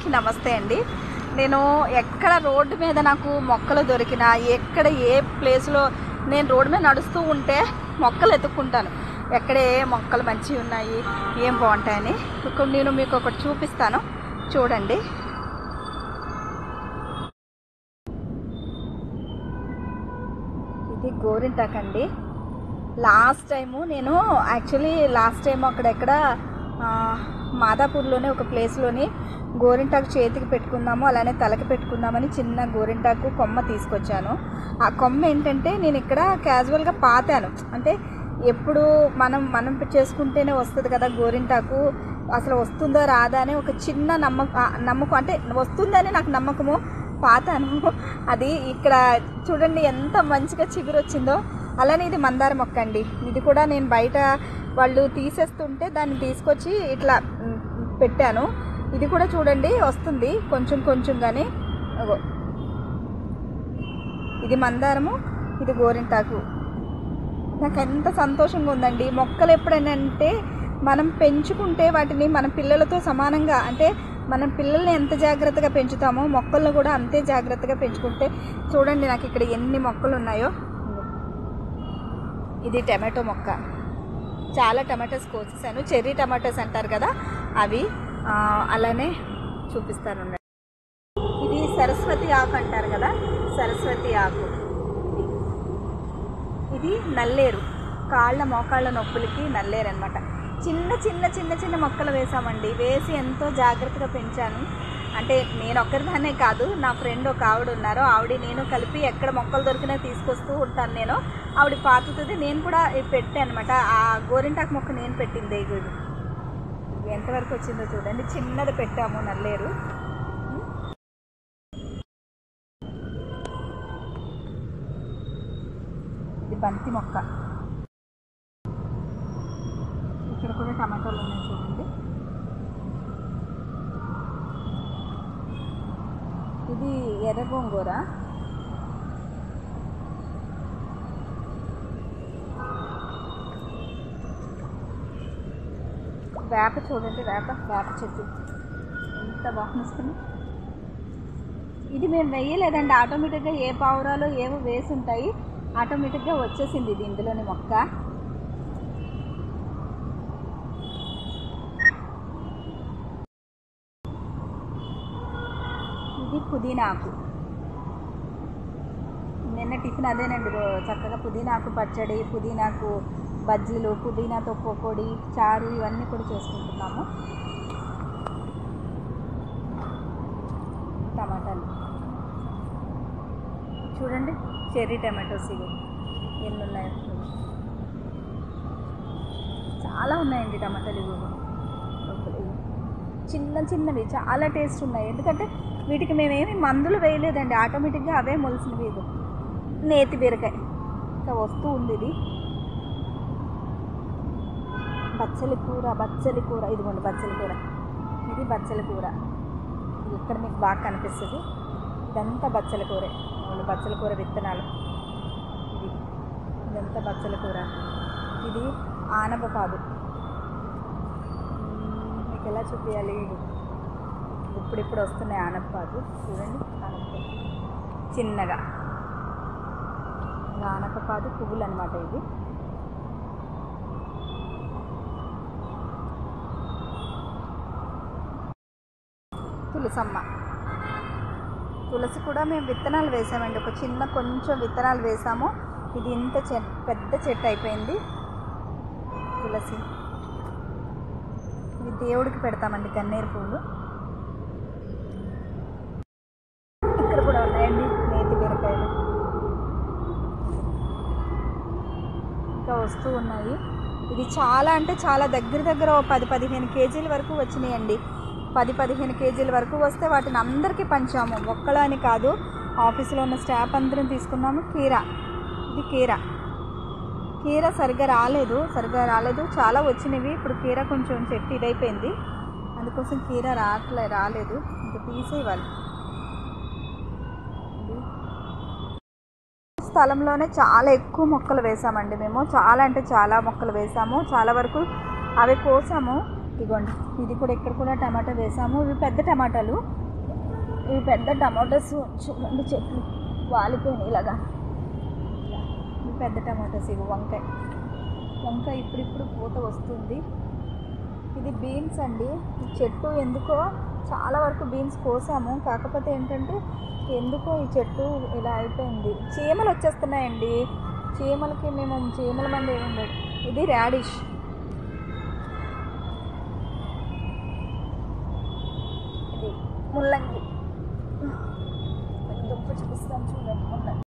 అందరికీ నమస్తే అండి. నేను ఎక్కడ రోడ్డు మీద నాకు మొక్కలు దొరికినా, ఎక్కడ ఏ ప్లేస్లో నేను రోడ్డు మీద నడుస్తూ ఉంటే మొక్కలు ఎత్తుక్కుంటాను. ఎక్కడ ఏ మొక్కలు మంచివి ఉన్నాయి, ఏం బాగుంటాయని. నేను మీకు ఒకటి చూపిస్తాను, చూడండి. ఇది గోరింటాకండి. లాస్ట్ టైము నేను అక్కడెక్కడ మాదాపూర్లోనే ఒక ప్లేస్లోని గోరింటాకు చేతికి పెట్టుకుందాము, అలానే తలకి పెట్టుకుందామని చిన్న గోరింటాకు కొమ్మ తీసుకొచ్చాను. ఆ కొమ్మ ఏంటంటే నేను ఇక్కడ క్యాజువల్గా పాతాను. అంటే ఎప్పుడు మనం చేసుకుంటేనే వస్తుంది కదా గోరింటాకు, అసలు వస్తుందో రాదా అని ఒక చిన్న నమ్మకం, అంటే వస్తుందని నాకు నమ్మకము, పాతాను. అది ఇక్కడ చూడండి ఎంత మంచిగా చిగురు వచ్చిందో. అలానే ఇది మందార మొక్క అండి. ఇది కూడా నేను బయట వాళ్ళు తీసేస్తుంటే దాన్ని తీసుకొచ్చి ఇట్లా పెట్టాను. ఇది కూడా చూడండి వస్తుంది కొంచెం కొంచెంగానే. ఇది మందారము, ఇది గోరింటాకు. నాకు ఎంత సంతోషంగా ఉందండి. మొక్కలు ఎప్పుడైనా అంటే మనం పెంచుకుంటే వాటిని మన పిల్లలతో సమానంగా, అంటే మనం పిల్లల్ని ఎంత జాగ్రత్తగా పెంచుతామో మొక్కలను కూడా అంతే జాగ్రత్తగా పెంచుకుంటే. చూడండి నాకు ఇక్కడ ఎన్ని మొక్కలు ఉన్నాయో. ఇది టమాటో మొక్క. చాలా టమాటోస్ కోసేసాను, చెర్రీ టమాటోస్ అంటారు కదా అవి. అలానే చూపిస్తాను. ఇది సరస్వతి ఆకు అంటారు కదా, సరస్వతి ఆకు. ఇది నల్లేరు, మోకాళ్ళ నొప్పులకి నల్లేరు అనమాట. చిన్న చిన్న చిన్న చిన్న మొక్కలు వేసామండి. వేసి ఎంతో జాగ్రత్తగా పెంచాను. అంటే నేను ఒక్కరిదాన్నే కాదు, నా ఫ్రెండ్ ఒక ఆవిడ ఉన్నారు, నేను కలిపి ఎక్కడ మొక్కలు దొరికినా తీసుకొస్తూ ఉంటాను. నేను ఆవిడ పాతుతుంది, నేను కూడా పెట్టాను అనమాట. ఆ గోరింటాకు మొక్క నేను పెట్టింది. ఇది ఎంతవరకు వచ్చిందో చూడండి. చిన్నది పెట్టాము నల్లేరు. ఇది బంతి మొక్క. ఇక్కడ కూడా టమాటాలు ఉన్నాయి చూడండి. ఇది ఎర్ర గోంగూర. వేప చూడండి, వేప చెట్టు ఎంత బాగుంది. ఇది మేము వేయలేదండి, ఆటోమేటిక్గా ఏ పావురాలో ఏవో వేసి ఉంటాయి, ఆటోమేటిక్గా వచ్చేసింది ఇది ఇందులోని మొక్క. ఇది పుదీనా ఆకు. నిన్న టిఫిన్ అదేనండి, చక్కగా పుదీనాకు పచ్చడి, పుదీనాకు బజ్జీలు, పుదీనాతో పకోడీ, చారు ఇవన్నీ కూడా చేసుకుంటున్నాము. టమాటాలు చూడండి, చెర్రీ టమాటోస్ ఇవి ఎన్ని ఉన్నాయో. చాలా ఉన్నాయండి టమాటాలు. ఇవి చిన్న చిన్నవి చాలా టేస్ట్ ఉన్నాయి. ఎందుకంటే వీటికి మేమేమి మందులు వేయలేదండి, ఆటోమేటిక్గా అవే మొలిసినవి. ఇది నేతి బీరకాయ ఇంకా వస్తూ ఉంది. ఇది బచ్చలి కూర. ఇదిగోండి బచ్చలి కూర. ఇది బచ్చలి కూర. ఇది ఇక్కడ మీకు బాగా కనిపిస్తుంది. ఇదంతా బచ్చలి కూరే, బచ్చలి కూర విత్తనాలు. ఇదంతా బచ్చలి కూర. ఇది ఆనపపాదు. మీకు ఎలా చూపించాలి, ఇప్పుడిప్పుడు వస్తున్నాయి ఆనపపాదు. చూడండి ఆనపపాదు చిన్నగా, ఆనపపాదు పువ్వులు అనమాట ఇది. తులసి కూడా మేము విత్తనాలు వేసామండి. ఒక చిన్న కొంచెం విత్తనాలు వేసాము. ఇది ఇంత పెద్ద చెట్టు అయిపోయింది తులసి. ఇది దేవుడికి పెడతామండి, గన్నేరు పువ్వులు. ఇక్కడ కూడా ఉన్నాయండి నేతి బీరకాయలు, ఇంకా వస్తూ ఉన్నాయి. ఇది చాలా అంటే చాలా దగ్గర 10-15 కేజీల వరకు వచ్చినాయండి. 10-15 కేజీల వరకు వస్తే వాటిని అందరికీ పంచాము. ఒక్కలో అని కాదు, ఆఫీసులో ఉన్న స్టాఫ్ అందరం తీసుకున్నాము. ఇది కీర సరిగ్గా రాలేదు, చాలా వచ్చినవి. ఇప్పుడు కీర కొంచెం చెట్టు ఇదైపోయింది, అందుకోసం కీర రాలేదు, ఇంకా తీసేయాలి. స్థలంలోనే చాలా ఎక్కువ మొక్కలు వేసామండి మేము. చాలా అంటే చాలా మొక్కలు వేసాము. చాలా వరకు అవి కోసాము. ఇదిగోండి, ఇది కూడా ఇక్కడ కూడా టమాటా వేసాము. ఇవి పెద్ద టమాటాలు, ఇవి పెద్ద టమాటోస్ చూడండి, చెట్లు వాలిపోయినాయి ఇలాగా. ఇవి పెద్ద టమాటోస్. ఇవి వంకాయ ఇప్పుడిప్పుడు పూత వస్తుంది. ఇది బీన్స్ అండి. ఈ చెట్టు ఎందుకో చాలా వరకు బీన్స్ కోసాము, కాకపోతే ఏంటంటే ఎందుకో ఈ చెట్టు ఇలా అయిపోయింది. చీమలు వచ్చేస్తున్నాయండి. చీమలకి మేము చీమల మంది ఏముండదు. ఇది రాడిష్. ఇది ముల్లంగి. దుంప చూపిస్తాను చూడండి, ముల్లంగి.